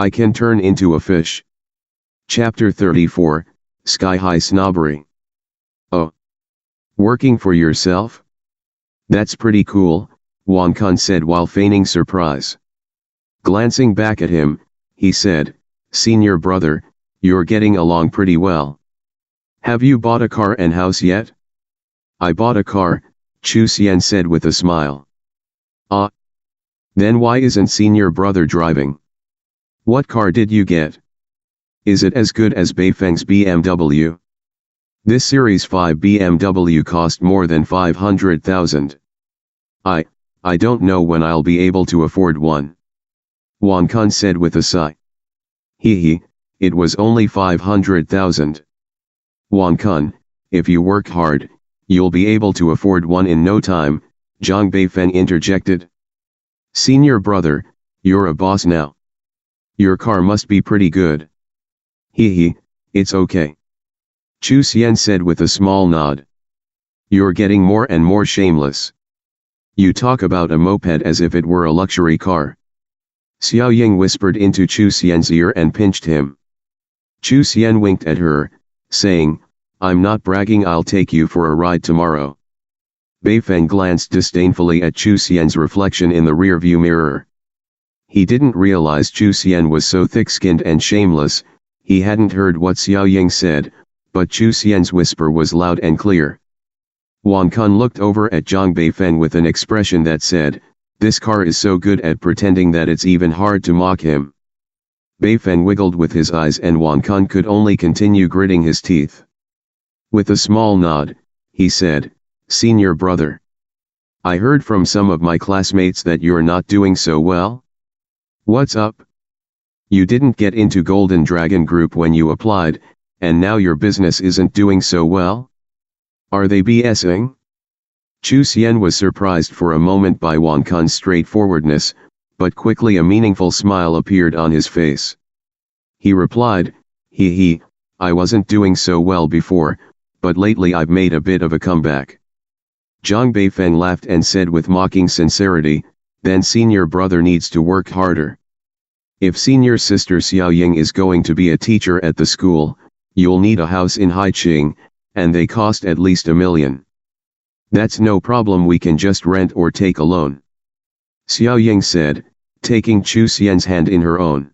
I can turn into a fish. Chapter 34, Sky-High Snobbery. Oh. Working for yourself? That's pretty cool, Won Kun said while feigning surprise. Glancing back at him, he said, Senior brother, you're getting along pretty well. Have you bought a car and house yet? I bought a car, Chu Xian said with a smile. Ah. Then why isn't senior brother driving? What car did you get? Is it as good as Beifeng's BMW? This Series 5 BMW cost more than 500,000. I don't know when I'll be able to afford one. Won Kun said with a sigh. Hee, it was only 500,000. Won Kun, if you work hard, you'll be able to afford one in no time, Zhang Beifeng interjected. Senior brother, you're a boss now. Your car must be pretty good. Hee, it's okay. Chu Xian said with a small nod. You're getting more and more shameless. You talk about a moped as if it were a luxury car. Xiao Ying whispered into Chu Xian's ear and pinched him. Chu Xian winked at her, saying, I'm not bragging, I'll take you for a ride tomorrow. Beifeng glanced disdainfully at Chu Xian's reflection in the rearview mirror. He didn't realize Chu Xian was so thick-skinned and shameless. He hadn't heard what Xiao Ying said, but Chu Xian's whisper was loud and clear. Won Kun looked over at Zhang Beifeng with an expression that said, this car is so good at pretending that it's even hard to mock him. Beifeng wiggled with his eyes and Won Kun could only continue gritting his teeth. With a small nod, he said, Senior brother. I heard from some of my classmates that you're not doing so well. What's up? You didn't get into Golden Dragon Group when you applied, and now your business isn't doing so well? Are they BSing? Chu Xian was surprised for a moment by Won Kun's straightforwardness, but quickly a meaningful smile appeared on his face. He replied, I wasn't doing so well before, but lately I've made a bit of a comeback. Zhang Beifeng laughed and said with mocking sincerity, then senior brother needs to work harder. If senior sister Xiao Ying is going to be a teacher at the school, you'll need a house in Haiqing, and they cost at least $1 million. That's no problem, we can just rent or take a loan. Xiao Ying said, taking Chu Xian's hand in her own.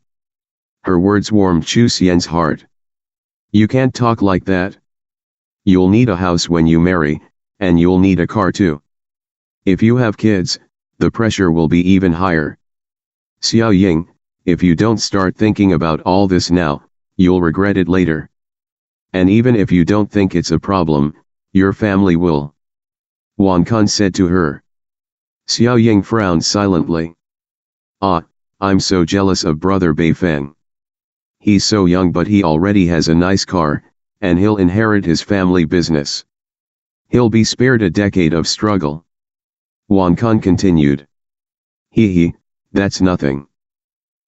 Her words warmed Chu Xian's heart. You can't talk like that. You'll need a house when you marry, and you'll need a car too. If you have kids, the pressure will be even higher. Xiao Ying, if you don't start thinking about all this now, you'll regret it later. And even if you don't think it's a problem, your family will. Won Kun said to her. Xiao Ying frowned silently. I'm so jealous of brother Beifeng. He's so young but he already has a nice car, and he'll inherit his family business. He'll be spared a decade of struggle. Won Kun continued. That's nothing.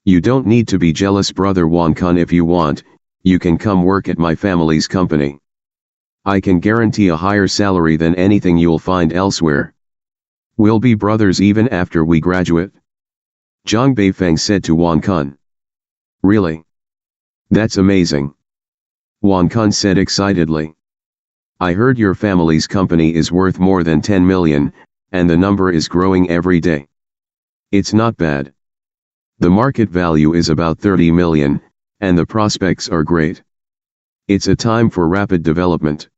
You don't need to be jealous, brother Won Kun. If you want, you can come work at my family's company. I can guarantee a higher salary than anything you'll find elsewhere. We'll be brothers even after we graduate. Zhang Beifeng said to Won Kun. Really? That's amazing. Won Kun said excitedly. I heard your family's company is worth more than 10 million, and the number is growing every day. It's not bad. The market value is about 30 million, and the prospects are great. It's a time for rapid development.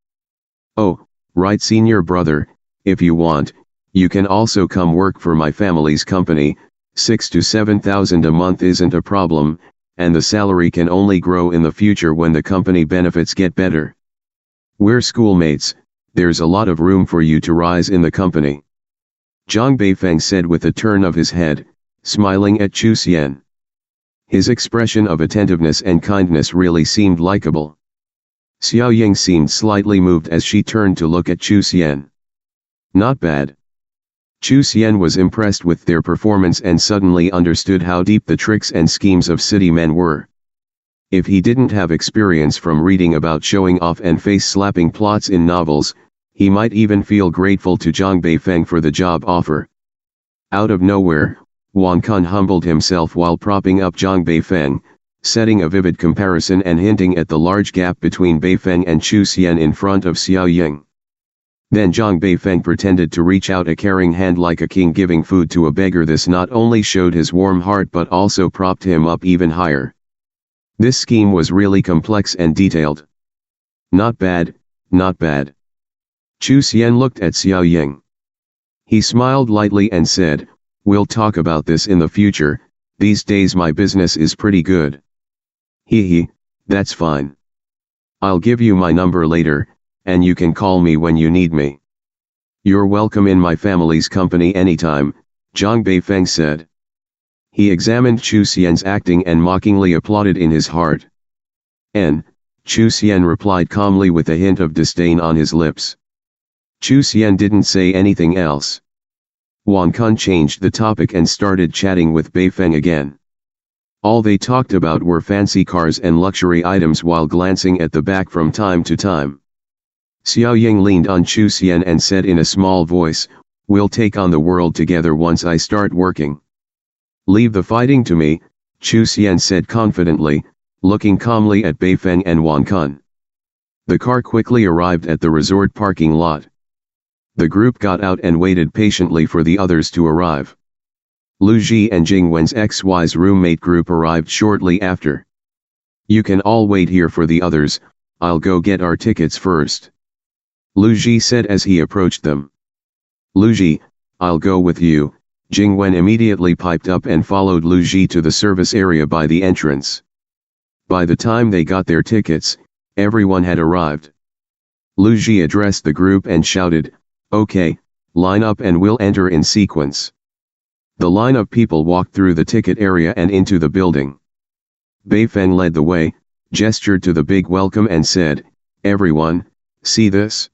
Oh, right, senior brother, if you want, you can also come work for my family's company. 6,000 to 7,000 a month isn't a problem, and the salary can only grow in the future when the company benefits get better. We're schoolmates, there's a lot of room for you to rise in the company. Zhang Beifeng said with a turn of his head, smiling at Chu Xian. His expression of attentiveness and kindness really seemed likable. Xiao Ying seemed slightly moved as she turned to look at Chu Xian. Not bad. Chu Xian was impressed with their performance and suddenly understood how deep the tricks and schemes of city men were. If he didn't have experience from reading about showing off and face-slapping plots in novels, he might even feel grateful to Zhang Beifeng for the job offer. Out of nowhere, Wang Kun humbled himself while propping up Zhang Beifeng, setting a vivid comparison and hinting at the large gap between Beifeng and Chu Xian in front of Xiao Ying. Then Zhang Beifeng pretended to reach out a caring hand like a king giving food to a beggar. This not only showed his warm heart but also propped him up even higher. This scheme was really complex and detailed. Not bad, not bad. Chu Xian looked at Xiao Ying. He smiled lightly and said, "We'll talk about this in the future, these days my business is pretty good." Hee, that's fine. I'll give you my number later, and you can call me when you need me. You're welcome in my family's company anytime, Zhang Beifeng said. He examined Chu Xian's acting and mockingly applauded in his heart. Chu Xian replied calmly with a hint of disdain on his lips. Chu Xian didn't say anything else. Wang Kun changed the topic and started chatting with Beifeng again. All they talked about were fancy cars and luxury items while glancing at the back from time to time. Xiao Ying leaned on Chu Xian and said in a small voice, "We'll take on the world together once I start working." "Leave the fighting to me," Chu Xian said confidently, looking calmly at Beifeng and Wang Kun. The car quickly arrived at the resort parking lot. The group got out and waited patiently for the others to arrive. Lu Ji and Jing Wen's XY's roommate group arrived shortly after. "You can all wait here for the others, I'll go get our tickets first," Lu Ji said as he approached them. "Lu Ji, I'll go with you," Jing Wen immediately piped up and followed Lu Ji to the service area by the entrance. By the time they got their tickets, everyone had arrived. Lu Ji addressed the group and shouted, "Okay, line up and we'll enter in sequence." The line of people walked through the ticket area and into the building. Beifeng led the way, gestured to the big welcome and said, "Everyone, see this?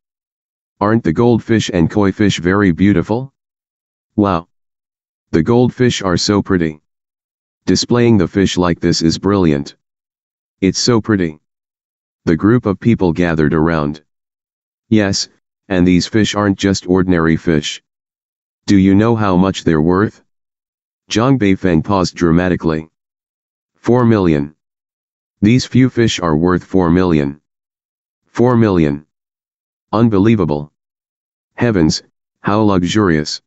Aren't the goldfish and koi fish very beautiful? Wow! The goldfish are so pretty. Displaying the fish like this is brilliant. It's so pretty." The group of people gathered around. "Yes, and these fish aren't just ordinary fish. Do you know how much they're worth?" Zhang Beifeng paused dramatically. 4 million. These few fish are worth 4 million. 4 million. Unbelievable. Heavens, how luxurious.